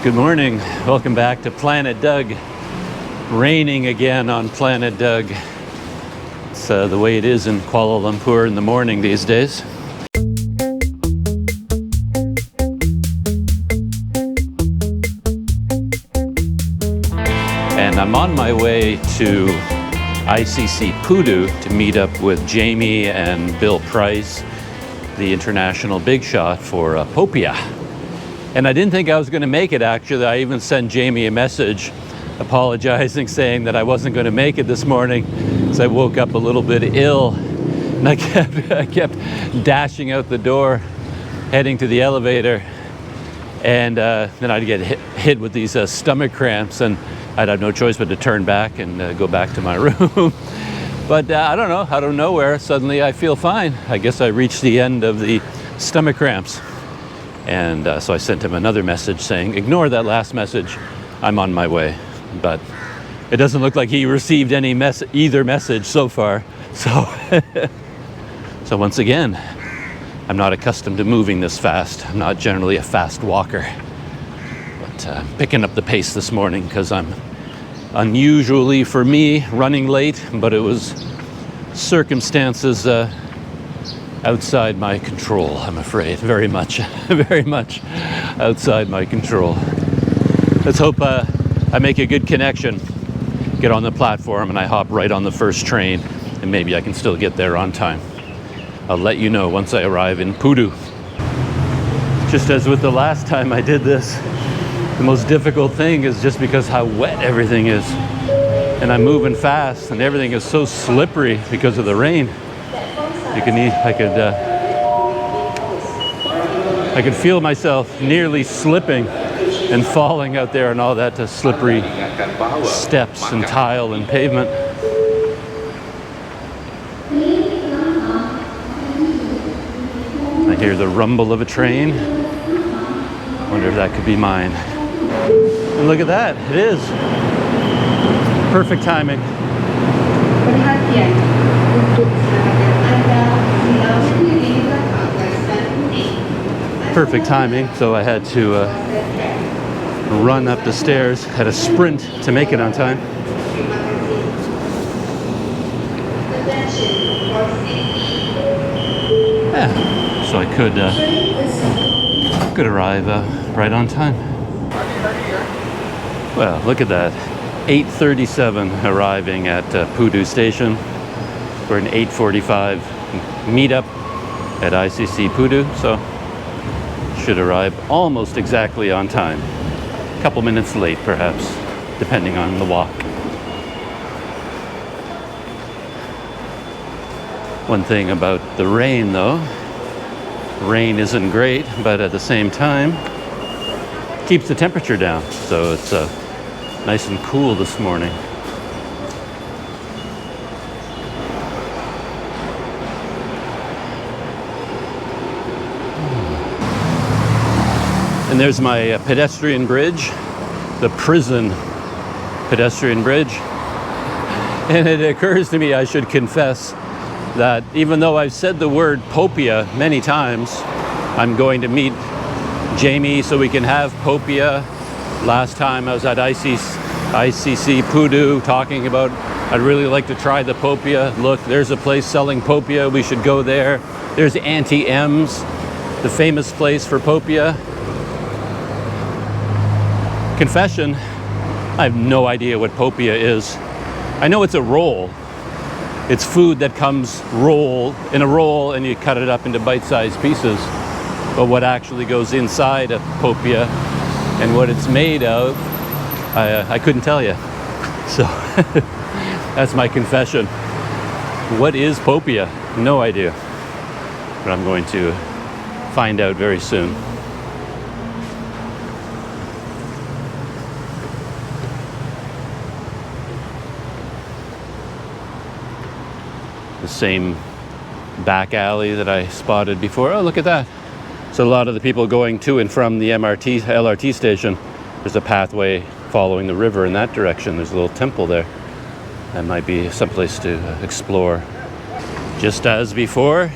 Good morning. Welcome back to Planet Doug. Raining again on Planet Doug. It's the way it is in Kuala Lumpur in the morning these days. And I'm on my way to ICC Pudu to meet up with Jamie and Bill Price, the international big shot for POPIAH. And I didn't think I was going to make it, actually. I even sent Jamie a message apologizing, saying that I wasn't going to make it this morning. So I woke up a little bit ill, and I kept dashing out the door, heading to the elevator. And then I'd get hit with these stomach cramps, and I'd have no choice but to turn back and go back to my room. But I don't know, out of nowhere, suddenly I feel fine. I guess I reached the end of the stomach cramps. And so I sent him another message saying, ignore that last message, I'm on my way. But it doesn't look like he received any either message so far. So, so once again, I'm not accustomed to moving this fast. I'm not generally a fast walker. But picking up the pace this morning because I'm unusually, for me, running late. But it was circumstances outside my control, I'm afraid. Very much outside my control. Let's hope I make a good connection, get on the platform, and I hop right on the first train, and maybe I can still get there on time. I'll let you know once I arrive in Pudu. Just as with the last time I did this, the most difficult thing is just because how wet everything is. And I'm moving fast, and everything is so slippery because of the rain. I could feel myself nearly slipping and falling out there on all that slippery steps and tile and pavement. I hear the rumble of a train. Wonder if that could be mine. And look at that, it is. Perfect timing. Perfect timing, so I had to run up the stairs, had a sprint to make it on time. Yeah, so I could arrive right on time. Well, look at that. 8:37 arriving at Pudu station. We're an 8:45 meetup at ICC Pudu, so should arrive almost exactly on time. A couple minutes late, perhaps, depending on the walk. One thing about the rain, though, rain isn't great, but at the same time, keeps the temperature down. So it's nice and cool this morning. And there's my pedestrian bridge, the prison pedestrian bridge. And it occurs to me I should confess that even though I've said the word POPIAH many times, I'm going to meet Jamie so we can have POPIAH. Last time I was at ICC Pudu talking about I'd really like to try the POPIAH. Look, there's a place selling POPIAH, we should go there. There's Auntie M's, the famous place for POPIAH. Confession, I have no idea what POPIAH is. I know it's a roll. It's food that comes in a roll and you cut it up into bite-sized pieces. But what actually goes inside a POPIAH and what it's made of, I couldn't tell you. So that's my confession. What is POPIAH? No idea. But I'm going to find out very soon. The same back alley that I spotted before. Oh, look at that. So a lot of the people going to and from the LRT station, there's a pathway following the river in that direction. There's a little temple there. That might be someplace to explore. Just as before,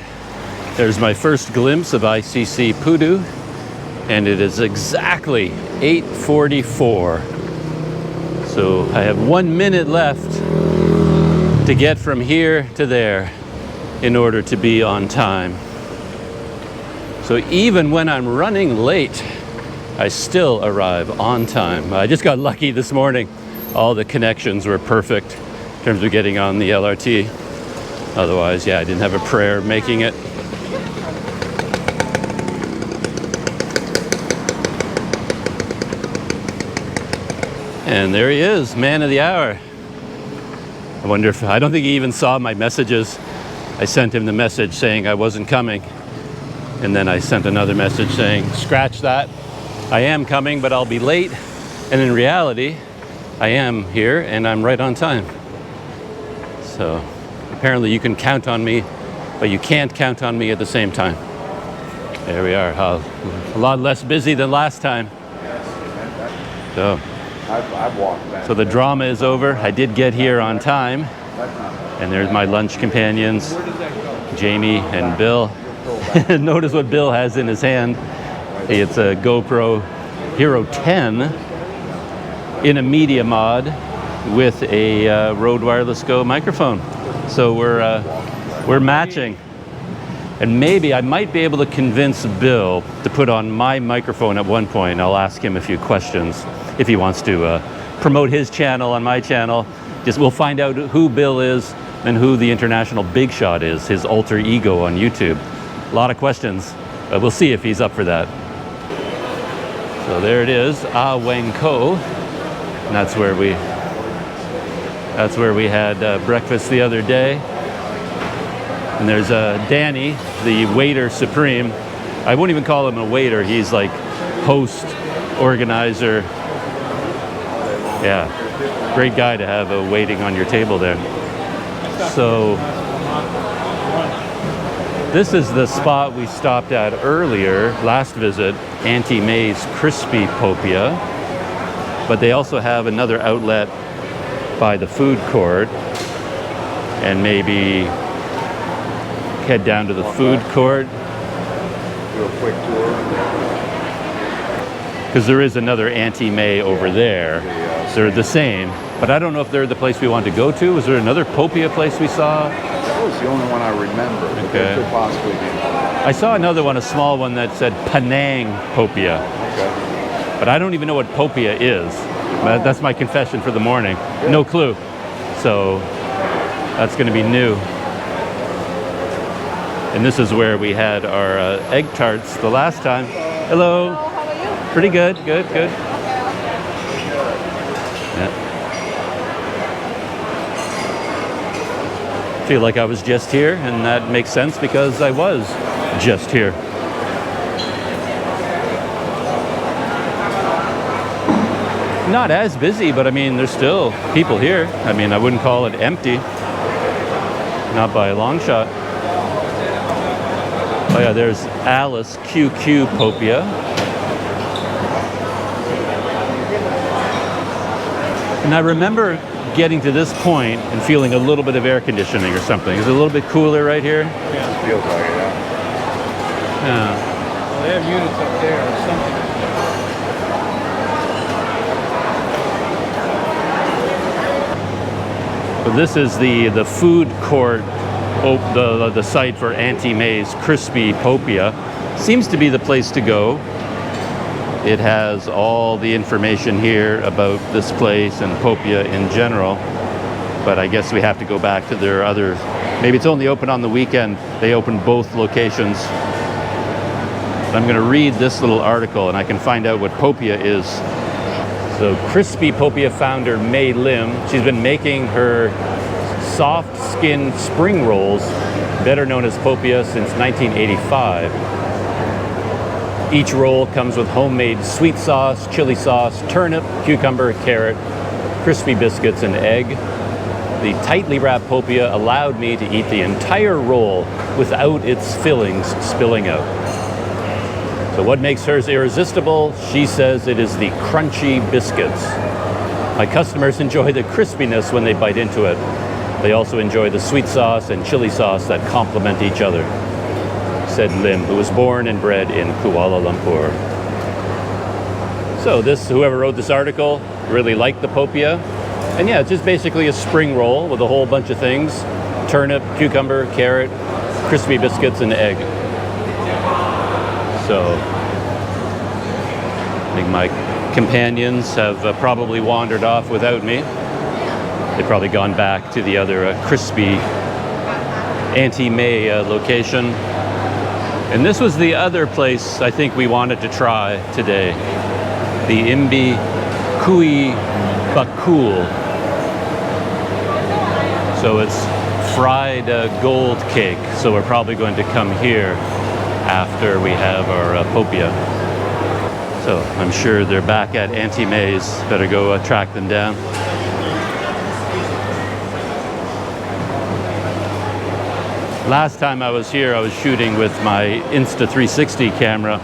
there's my first glimpse of ICC Pudu. and it is exactly 8:44. So I have 1 minute left to get from here to there in order to be on time. So even when I'm running late, I still arrive on time. I just got lucky this morning. All the connections were perfect in terms of getting on the LRT. Otherwise, yeah, I didn't have a prayer making it. And there he is, man of the hour. I wonder if, I don't think he even saw my messages. I sent him the message saying I wasn't coming. And then I sent another message saying, scratch that. I am coming, but I'll be late. And in reality, I am here and I'm right on time. So apparently you can count on me, but you can't count on me at the same time. There we are, a lot less busy than last time. So, I've walked back. So the drama is over. I did get here on time. And there's my lunch companions, Jamie and Bill. Notice what Bill has in his hand. It's a GoPro Hero 10 in a media mod with a Rode Wireless Go microphone. So we're matching. And maybe I might be able to convince Bill to put on my microphone at one point. I'll ask him a few questions if he wants to promote his channel on my channel. Just we'll find out who Bill is and who the international big shot is, his alter ego on YouTube. A lot of questions, but we'll see if he's up for that. So there it is, Wangko. And that's where we had breakfast the other day. And there's Danny, the waiter supreme. I won't even call him a waiter. He's like host, organizer. Yeah, great guy to have waiting on your table there. So this is the spot we stopped at earlier, last visit, Auntie May's Crispy POPIAH. But they also have another outlet by the food court. And maybe head down to the food court. Do a quick tour. Because there is another Auntie May over there. They're the same, but I don't know if they're the place we want to go to. Was there another POPIAH place we saw? That was the only one I remember. But there could possibly be another. I saw another one, a small one that said Penang POPIAH. Okay. But I don't even know what POPIAH is. That's my confession for the morning. Yeah. No clue. So that's going to be new. And this is where we had our egg tarts the last time. Hello. Hello, how are you? Pretty good, good. Yeah. Feel like I was just here, and that makes sense because I was just here. Not as busy, but I mean, there's still people here. I mean, I wouldn't call it empty. Not by a long shot. Oh yeah, there's Alice QQ POPIAH. And I remember getting to this point and feeling a little bit of air conditioning or something. Is it a little bit cooler right here? Yeah, feels like it, Yeah. Well, they have units up there or something. But this is the food court, the site for Auntie May's Crispy POPIAH. Seems to be the place to go. It has all the information here about this place and POPIAH in general. But I guess we have to go back to their other, maybe it's only open on the weekend. They open both locations. I'm going to read this little article and I can find out what POPIAH is. So Crispy POPIAH founder May Lim, she's been making her soft skin spring rolls, better known as POPIAH, since 1985. Each roll comes with homemade sweet sauce, chili sauce, turnip, cucumber, carrot, crispy biscuits, and egg. The tightly wrapped POPIAH allowed me to eat the entire roll without its fillings spilling out. So what makes hers irresistible? She says it is the crunchy biscuits. My customers enjoy the crispiness when they bite into it. They also enjoy the sweet sauce and chili sauce that complement each other, said Lim, who was born and bred in Kuala Lumpur. So this, whoever wrote this article, really liked the POPIAH. And yeah, it's just basically a spring roll with a whole bunch of things. Turnip, cucumber, carrot, crispy biscuits, and egg. So I think my companions have probably wandered off without me. They've probably gone back to the other crispy anti-May location. And this was the other place I think we wanted to try today. The Imbi Kui Bakul. So it's fried gold cake. So we're probably going to come here after we have our POPIAH. So I'm sure they're back at Auntie May's. Better go track them down. Last time I was here, I was shooting with my Insta360 camera,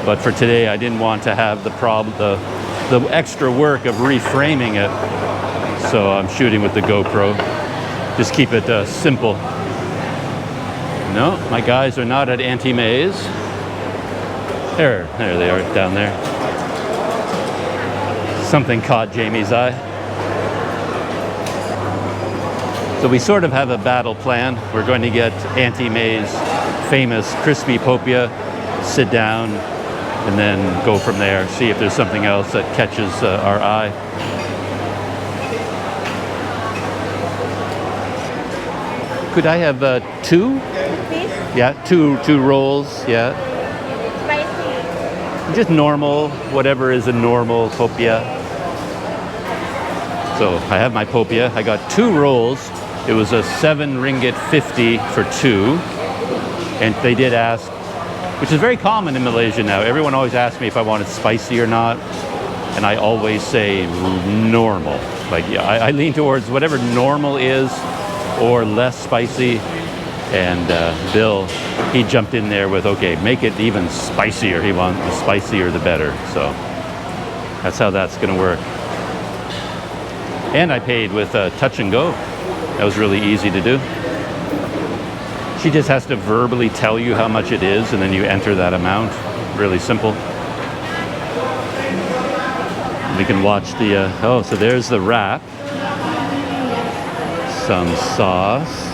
but for today I didn't want to have the extra work of reframing it, so I'm shooting with the GoPro. Just keep it simple. No, my guys are not at Auntie May's. There they are down there. Something caught Jamie's eye. So we sort of have a battle plan. We're going to get Auntie May's famous crispy POPIAH, sit down, and then go from there, see if there's something else that catches our eye. Could I have two? Fish? Yeah, two rolls, yeah. Spicy. Just normal, whatever is a normal POPIAH. So I have my POPIAH. I got 2 rolls. It was a 7 ringgit 50 for 2. And they did ask, which is very common in Malaysia now. Everyone always asks me if I wanted spicy or not. And I always say normal. Like, yeah, I lean towards whatever normal is or less spicy. And Bill, he jumped in there with, okay, make it even spicier. He wants the spicier the better. So that's how that's going to work. And I paid with touch and go. That was really easy to do. She just has to verbally tell you how much it is, and then you enter that amount. Really simple. We can watch the, oh, so there's the wrap. Some sauce.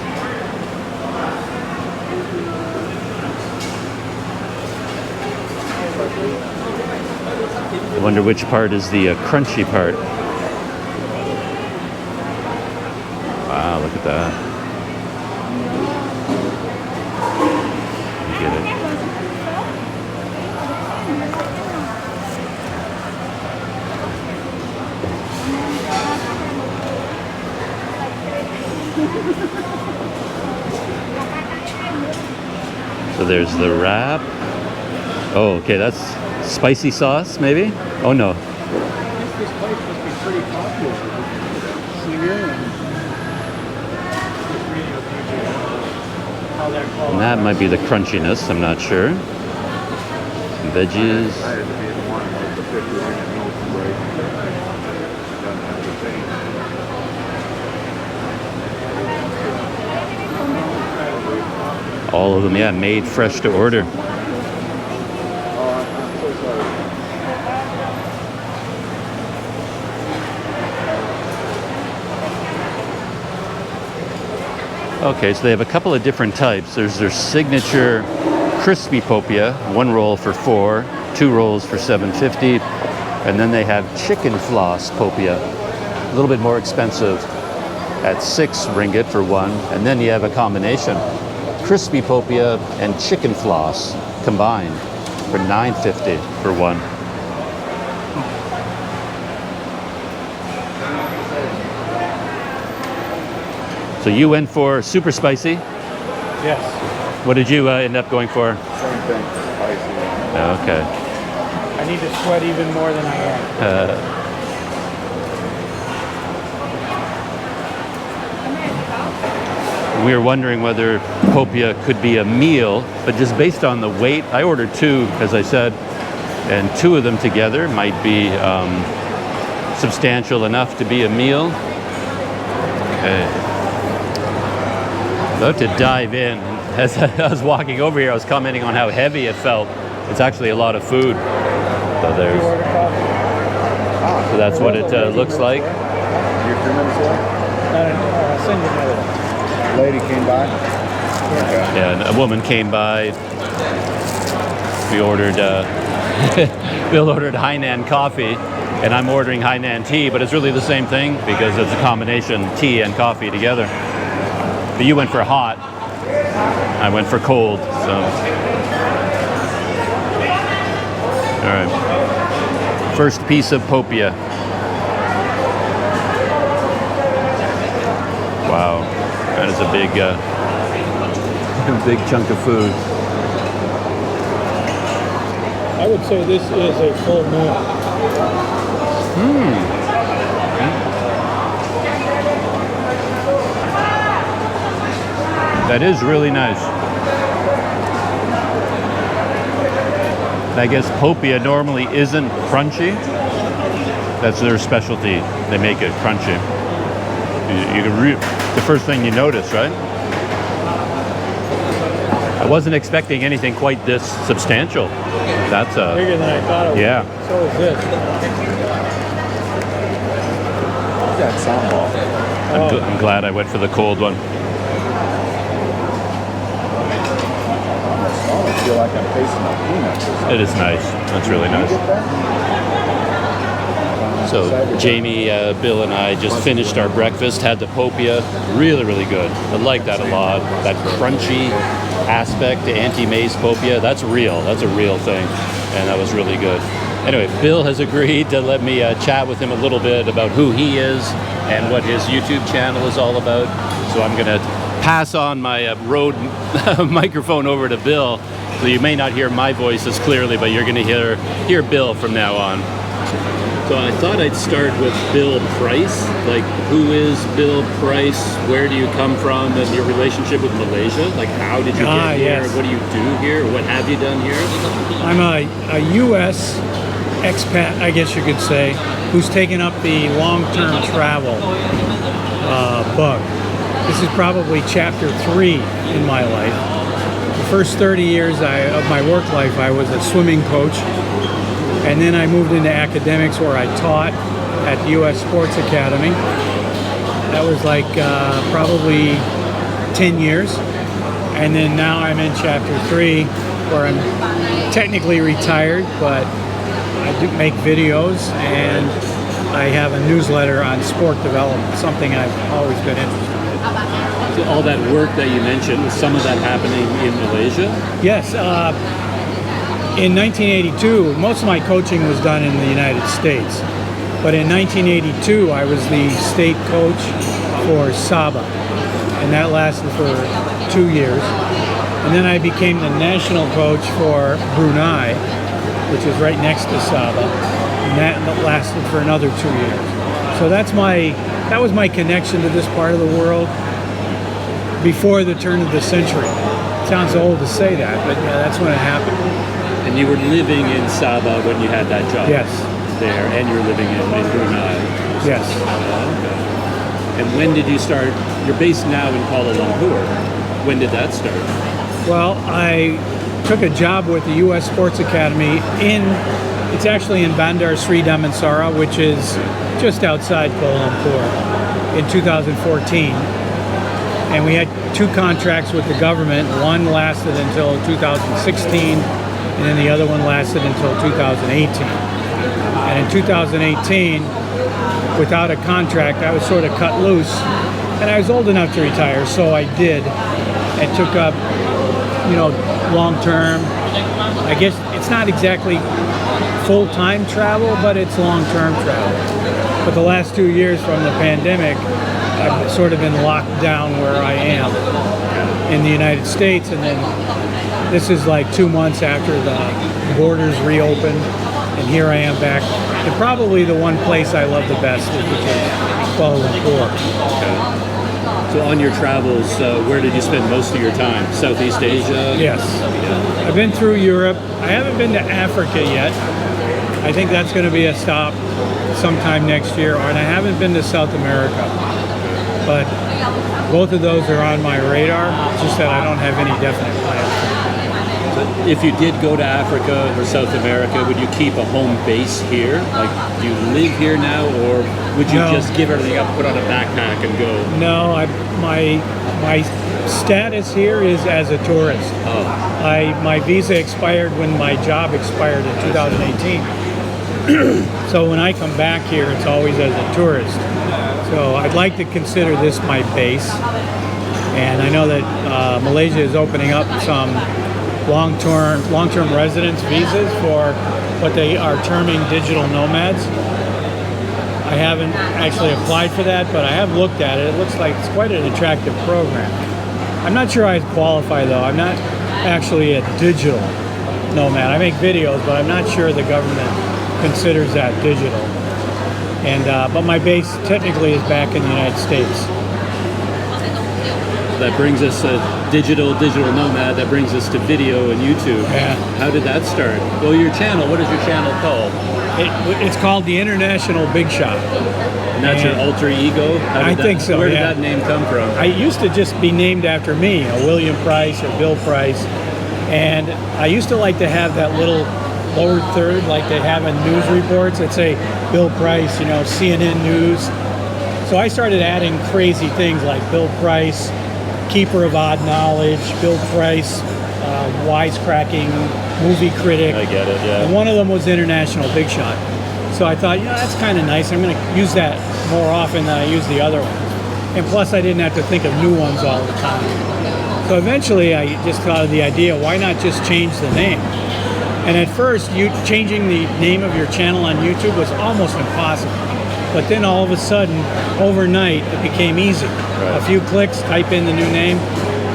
I wonder which part is the crunchy part. Wow, look at that. Get it. So there's the wrap. Oh, okay, that's spicy sauce, maybe? Oh, no. I think this place must be pretty popular here. And that might be the crunchiness, I'm not sure. Veggies. I had to be the one with the 50 minute milk break. Doesn't have to change. All of them, yeah, made fresh to order. Oh, I'm so sorry. Okay, so they have a couple of different types. There's their signature crispy POPIAH, 1 roll for 4, 2 rolls for 7.50, and then they have chicken floss POPIAH, a little bit more expensive at 6 ringgit for 1, and then you have a combination, crispy POPIAH and chicken floss combined for 9.50 for 1. So you went for super spicy. Yes. What did you end up going for? Same thing, spicy. Okay. I need to sweat even more than I am. We were wondering whether POPIAH could be a meal, but just based on the weight, I ordered 2, as I said, and 2 of them together might be substantial enough to be a meal. Okay. About to dive in. As I was walking over here, I was commenting on how heavy it felt. It's actually a lot of food. So there's. So that's what it looks like. You're 2 minutes away? Send you another one. Lady came by? Yeah, and a woman came by. We ordered, Bill ordered Hainan coffee, and I'm ordering Hainan tea, but it's really the same thing because it's a combination tea and coffee together. But you went for hot, I went for cold, so. All right, first piece of POPIAH. Wow, that is a big, big chunk of food. I would say this is a full meal. That is really nice. I guess POPIAH normally isn't crunchy. That's their specialty. They make it crunchy. You can the first thing you notice, right? I wasn't expecting anything quite this substantial. That's Bigger than I thought it was. Yeah. So is this. That sambal. I'm glad I went for the cold one. I almost feel like I'm tasting a peanut. It is nice. That's really nice. So Jamie, Bill, and I just finished our breakfast. Had the POPIAH. Really, really good. I like that a lot. That crunchy aspect to anti-maze POPIAH. That's real. That's a real thing, and that was really good. Anyway, Bill has agreed to let me chat with him a little bit about who he is and what his YouTube channel is all about. So I'm gonna pass on my Rode microphone over to Bill. So you may not hear my voice as clearly, but you're gonna hear Bill from now on. So I thought I'd start with Bill Price. Like, who is Bill Price? Where do you come from? And your relationship with Malaysia? Like, how did you get here? Yes. What do you do here? What have you done here? I'm a U.S. expat, I guess you could say, who's taken up the long-term travel bug. This is probably chapter 3 in my life. The first 30 years of my work life, I was a swimming coach. And then I moved into academics where I taught at the U.S. Sports Academy. That was like probably 10 years. And then now I'm in chapter 3 where I'm technically retired, but I do make videos and I have a newsletter on sport development, something I've always been interested in. So all that work that you mentioned, was some of that happening in Malaysia? Yes. In 1982, most of my coaching was done in the United States. But in 1982, I was the state coach for Sabah. And that lasted for 2 years. And then I became the national coach for Brunei, which is right next to Sabah. And that lasted for another 2 years. So that was my connection to this part of the world before the turn of the century. It sounds old to say that, but yeah, that's when it happened. And you were living in Sabah when you had that job? Yes. There, and you're living in Brunei? Yes. Okay. And when did you start? You're based now in Kuala Lumpur. When did that start? Well, I took a job with the U.S. Sports Academy it's actually in Bandar Sri Damansara, which is just outside Kuala Lumpur, in 2014. And we had 2 contracts with the government. One lasted until 2016, and then the other one lasted until 2018. And in 2018, without a contract, I was sort of cut loose, and I was old enough to retire, so I did, and took up, long-term. I guess it's not exactly full-time travel, but it's long-term travel. But the last 2 years from the pandemic, I've sort of been locked down where I am in the United States, and then this is like 2 months after the borders reopened, and here I am back. And probably the one place I love the best is Kuala Lumpur. So on your travels, where did you spend most of your time? Southeast Asia? Yes. Yeah. I've been through Europe. I haven't been to Africa yet. I think that's going to be a stop sometime next year. And I haven't been to South America. But both of those are on my radar. It's just that I don't have any definite plans. So But if you did go to Africa or South America, would you keep a home base here? Like, do you live here now, or would you just give everything up, put on a backpack, and go? No, my status here is as a tourist. My visa expired when my job expired in 2018. So when I come back here, it's always as a tourist. So I'd like to consider this my base. And I know that Malaysia is opening up some long-term residence visas for what they are terming digital nomads. I haven't actually applied for that, but I have looked at it. It looks like it's quite an attractive program. I'm not sure I'd qualify though. I'm not actually a digital nomad. I make videos, but I'm not sure the government considers that digital. And but my base technically is back in the United States. That brings us a digital nomad. That brings us to video and YouTube. Yeah. How did that start? Well, your channel. What is your channel called? It's called the International Big Shot. And that's your alter ego? I think so. Where did that name come from? I used to just be named after me, William Price or Bill Price, and I used to like to have that little lower third, like they have in news reports that say Bill Price, CNN News. So I started adding crazy things like Bill Price, Keeper of Odd Knowledge, Bill Price, wisecracking, movie critic. I get it, yeah. And one of them was International Big Shot. So I thought, that's kind of nice. I'm going to use that more often than I use the other ones. And plus, I didn't have to think of new ones all the time. So eventually, I just thought of the idea, why not just change the name? And at first, changing the name of your channel on YouTube was almost impossible. But then all of a sudden, overnight, it became easy. Right. A few clicks, type in the new name,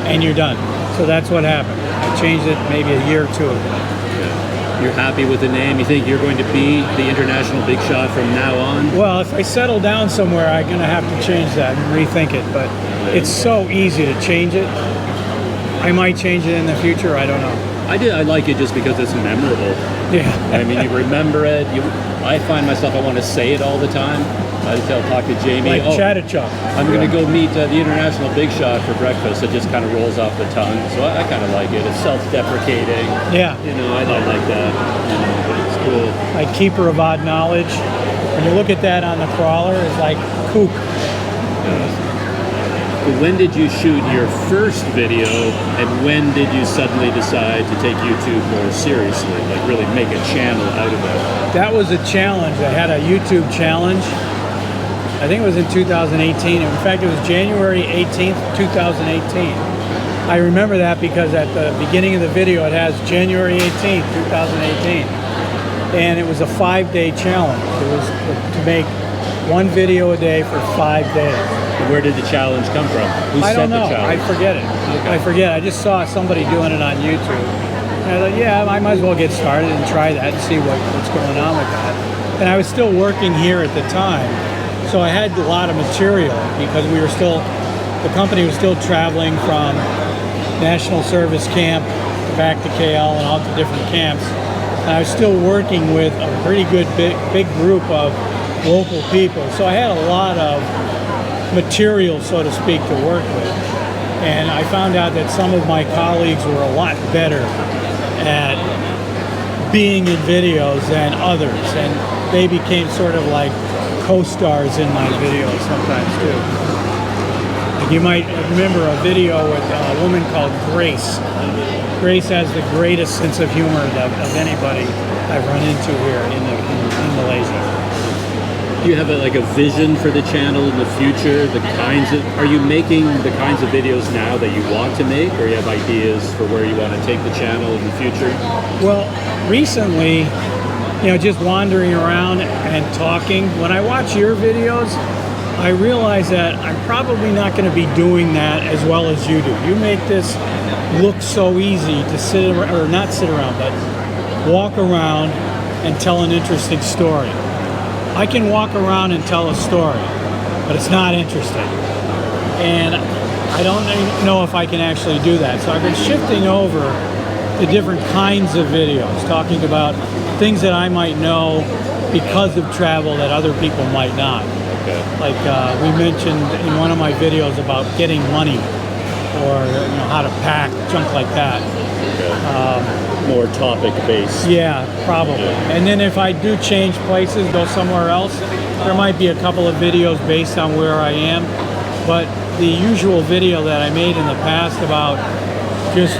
and you're done. So that's what happened. I changed it maybe a year or two ago. Yeah. You're happy with the name? You think you're going to be the International Big Shot from now on? Well, if I settle down somewhere, I'm going to have to change that and rethink it. But it's so easy to change it. I might change it in the future. I don't know. I like it just because it's memorable. Yeah. I mean, you remember it. I find myself, I want to say it all the time. I talk to Jamie. Like Chattachuk. I'm going to go meet the International Big Shot for breakfast. It just kind of rolls off the tongue. So I kind of like it. It's self-deprecating. Yeah. I like that. It's cool. Like Keeper of Odd Knowledge. When you look at that on the crawler, it's like kook. When did you shoot your first video, and when did you suddenly decide to take YouTube more seriously, like really make a channel out of it? That was a challenge. I had a YouTube challenge. I think it was in 2018. In fact, it was January 18th, 2018. I remember that because at the beginning of the video, it has January 18th, 2018. And it was a 5-day challenge. It was to make one video a day for 5 days. Where did the challenge come from? Who I set don't know. the challenge? I forget it. Okay. I forget. I just saw somebody doing it on YouTube. And I thought, yeah, I might as well get started and try that and see what's going on with that. And I was still working here at the time. So I had a lot of material because the company was still traveling from National Service Camp back to KL and all the different camps. And I was still working with a pretty good big group of local people. So I had a lot of material, so to speak, to work with. And I found out that some of my colleagues were a lot better at being in videos than others. And they became sort of like co-stars in my videos sometimes too. Like you might remember a video with a woman called Grace. Grace has the greatest sense of humor of anybody I've run into here in Malaysia. Do you have a vision for the channel in the future? Are you making the kinds of videos now that you want to make, or you have ideas for where you want to take the channel in the future? Well, recently, just wandering around and talking, when I watch your videos, I realize that I'm probably not going to be doing that as well as you do. You make this look so easy to sit around, or not sit around, but walk around and tell an interesting story. I can walk around and tell a story, but it's not interesting. And I don't know if I can actually do that. So I've been shifting over to different kinds of videos, talking about things that I might know because of travel that other people might not. Okay. Like we mentioned in one of my videos about getting money, or how to pack, junk like that. Okay. More topic-based. Yeah, probably. And then if I do change places, go somewhere else, there might be a couple of videos based on where I am. But the usual video that I made in the past about just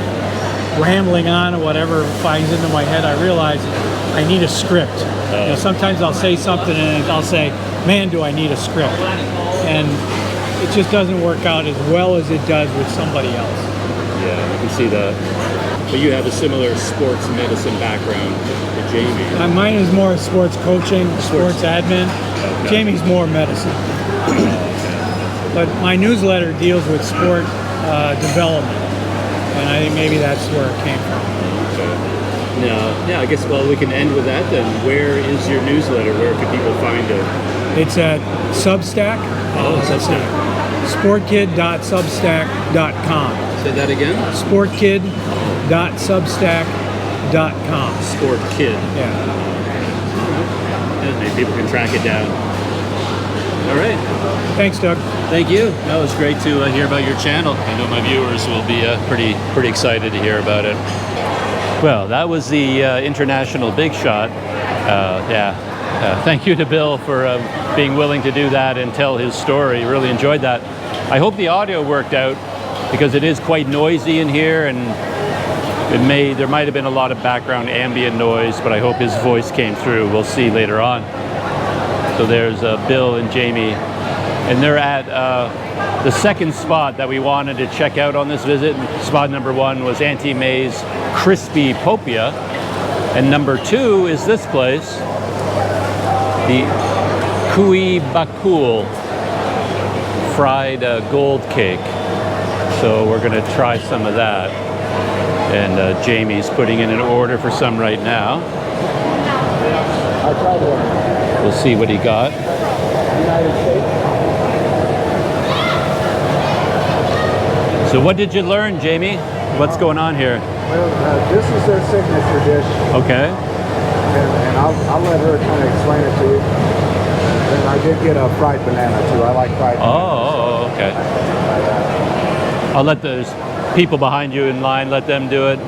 rambling on or whatever finds into my head, I realize I need a script. You know, sometimes I'll say something and I'll say, man, do I need a script. And it just doesn't work out as well as it does with somebody else. Yeah, I can see that. But you have a similar sports medicine background to Jamie. Mine is more sports coaching, sports admin. Okay. Jamie's more medicine. But my newsletter deals with sport development. And I think maybe that's where it came from. Okay. Now, yeah, I guess, well, we can end with that then. Where is your newsletter? Where can people find it? It's at Substack. Oh, Substack. Sportkid.substack.com. Say that again? Sportkid.substack.com. Sport Kid. Yeah. Maybe people can track it down. All right. Thanks, Doug. Thank you. That was great to hear about your channel. I know my viewers will be pretty excited to hear about it. Well, that was the international big shot. Thank you to Bill for being willing to do that and tell his story. Really enjoyed that. I hope the audio worked out because it is quite noisy in here, and there might have been a lot of background ambient noise, but I hope his voice came through. We'll see later on. So there's Bill and Jamie, and they're at the second spot that we wanted to check out on this visit. Spot number 1 was Auntie May's Crispy POPIAH, and number 2 is this place, the Kui Bakul fried gold cake. So we're gonna try some of that. And Jamie's putting in an order for some right now. We'll see what he got. So what did you learn, Jamie? What's going on here? Well, this is their signature dish. Okay. And I'll let her kind of explain it to you. And I did get a fried banana too. I like fried banana. Oh, okay. I'll let those people behind you in line, let them do it.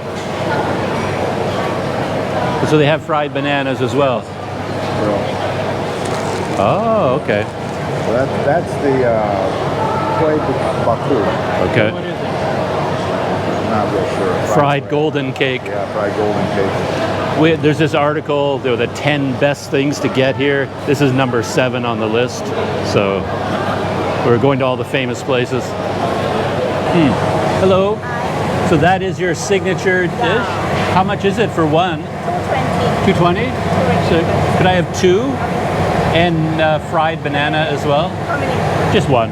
So they have fried bananas as well. Oh, okay. So that's the Kui Bakul. Okay. I'm not real sure. Fried golden cake. Yeah, fried golden cake. There's this article, there were the 10 best things to get here. This is number 7 on the list. So we're going to all the famous places. Hello. So that is your signature dish? How much is it for one? 220. 220? So could I have 2? And fried banana as well? How many? Just 1.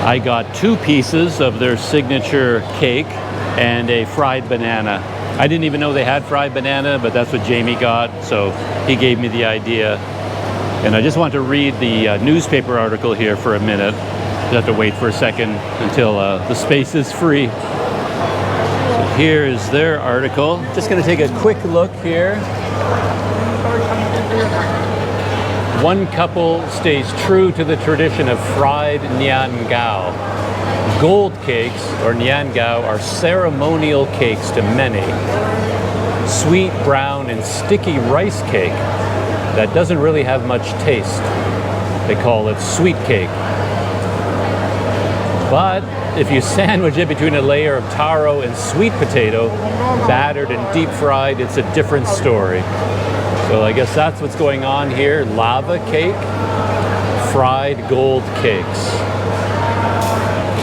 I got 2 pieces of their signature cake and a fried banana. I didn't even know they had fried banana, but that's what Jamie got, so he gave me the idea. And I just want to read the newspaper article here for a minute. You have to wait for a second until the space is free. So here is their article. Just going to take a quick look here. One couple stays true to the tradition of fried nian gao. Gold cakes, or nian gao, are ceremonial cakes to many. Sweet, brown, and sticky rice cake that doesn't really have much taste. They call it sweet cake. But if you sandwich it between a layer of taro and sweet potato, battered and deep fried, it's a different story. So I guess that's what's going on here. Lava cake, fried gold cakes.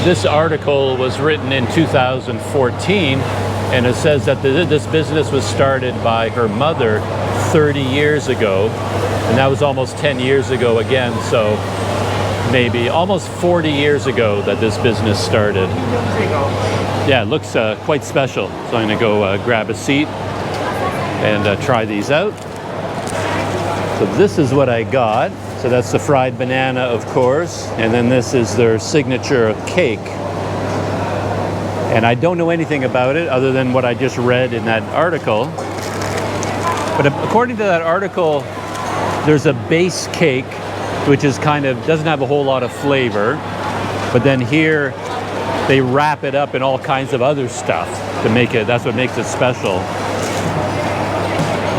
This article was written in 2014, and it says that this business was started by her mother 30 years ago, and that was almost 10 years ago again, so maybe almost 40 years ago that this business started. Yeah, it looks quite special. So I'm gonna go grab a seat and try these out. So this is what I got. So that's the fried banana, of course, and then this is their signature cake. And I don't know anything about it other than what I just read in that article. But according to that article, there's a base cake, which is kind of, doesn't have a whole lot of flavor. But then here, they wrap it up in all kinds of other stuff to make it, that's what makes it special.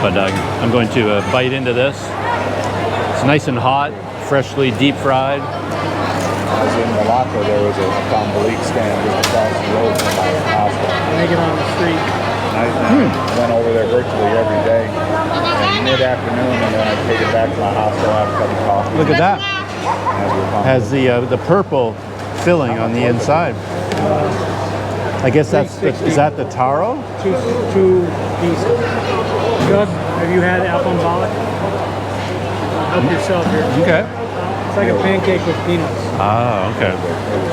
But I'm going to bite into this. It's nice and hot, freshly deep fried. I was in Morocco, there was a Malik stand just across the road from my house. Make it on the street. I went over there virtually every day. And mid-afternoon, and then I take it back to my house, so I have a cup of coffee. Look at that. Has the purple filling on the inside. I guess that's is that the taro? Two pieces. Good. Have you had apple bollock? Help yourself here. Okay. It's like a pancake with peanuts. Ah, okay.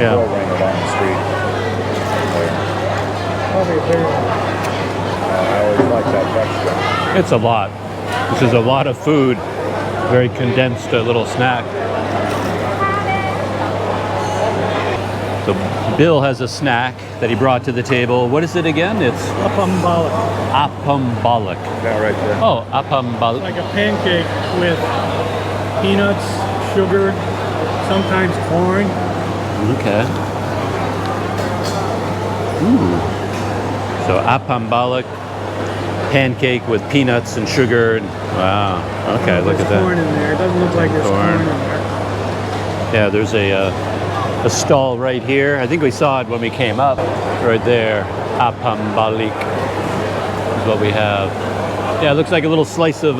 Yeah. On the street. Probably a bigger one. I always like that texture. It's a lot. This is a lot of food. Very condensed little snack. So Bill has a snack that he brought to the table. What is it again? It's Apam bollock. Apam bollock. That right there. Oh, apam bollock. Like a pancake with peanuts, sugar, sometimes corn. Okay. Ooh. So apam bollock, pancake with peanuts and sugar. Wow. Okay, look at that. There's corn in there. It doesn't look like there's corn in there. Yeah, there's a stall right here. I think we saw it when we came up. Right there. Apam bollock is what we have. Yeah, it looks like a little slice of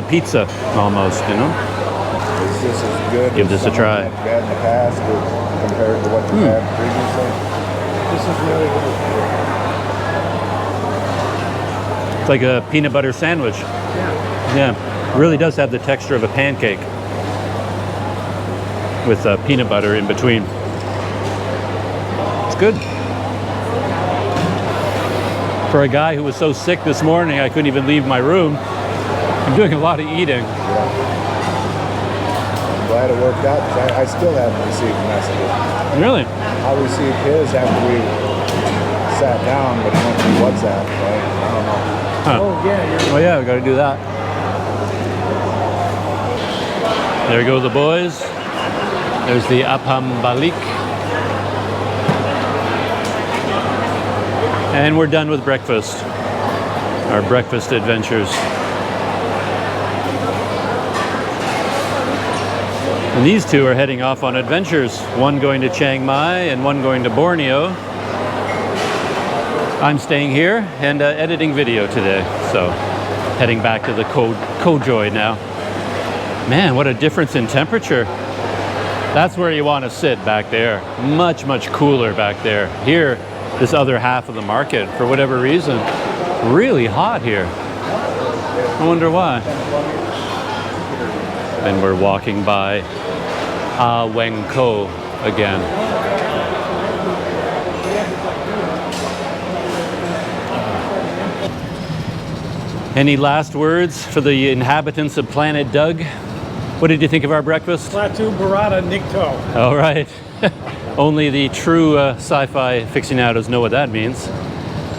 pizza almost, you know? Is this as good Give as this a some try. that you've had in the past compared to what you had previously? This is really good. It's like a peanut butter sandwich. Yeah. Yeah, it really does have the texture of a pancake with peanut butter in between. It's good. For a guy who was so sick this morning, I couldn't even leave my room. I'm doing a lot of eating. I'm glad it worked out because I still haven't received messages. Really? I received his after we sat down, but he went through WhatsApp, right? I don't know. Huh. Oh, yeah. Oh yeah, we gotta do that. There go the boys. There's the apam bollock. And we're done with breakfast. Our breakfast adventures. And these two are heading off on adventures. One going to Chiang Mai and one going to Borneo. I'm staying here and editing video today. So heading back to the Kojoy now. Man, what a difference in temperature. That's where you want to sit, back there. Much, much cooler back there. Here, this other half of the market, for whatever reason, really hot here. I wonder why. And we're walking by Weng Ko again. Any last words for the inhabitants of Planet Doug? What did you think of our breakfast? Plateau Barada Nikto. All right. Only the true sci-fi aficionados know what that means.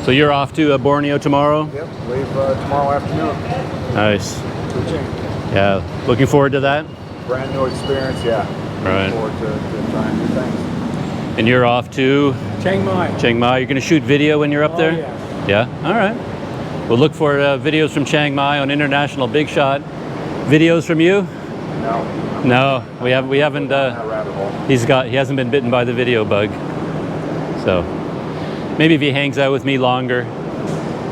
So you're off to Borneo tomorrow? Yep, leave tomorrow afternoon. Nice. Yeah, looking forward to that? Brand new experience, yeah. Right. Looking forward to trying new things. And you're off to? Chiang Mai. Chiang Mai. You're going to shoot video when you're up there? Yeah. Yeah? All right. We'll look for videos from Chiang Mai on International Big Shot. Videos from you? No, we haven't. He hasn't been bitten by the video bug. So maybe if he hangs out with me longer,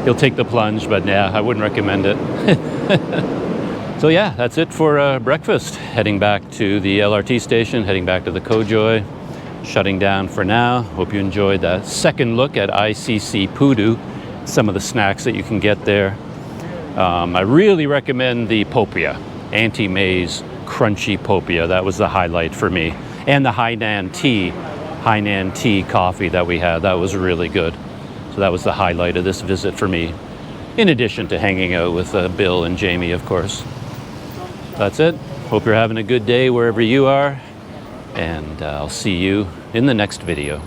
he'll take the plunge. But yeah, I wouldn't recommend it. So yeah, that's it for breakfast. Heading back to the LRT station. Heading back to the Kojoy. Shutting down for now. Hope you enjoyed that second look at ICC Pudu. Some of the snacks that you can get there. I really recommend the POPIAH anti-maize crunchy POPIAH. That was the highlight for me. And the Hainan tea coffee that we had. That was really good. So that was the highlight of this visit for me. In addition to hanging out with Bill and Jamie, of course. That's it. Hope you're having a good day wherever you are. And I'll see you in the next video.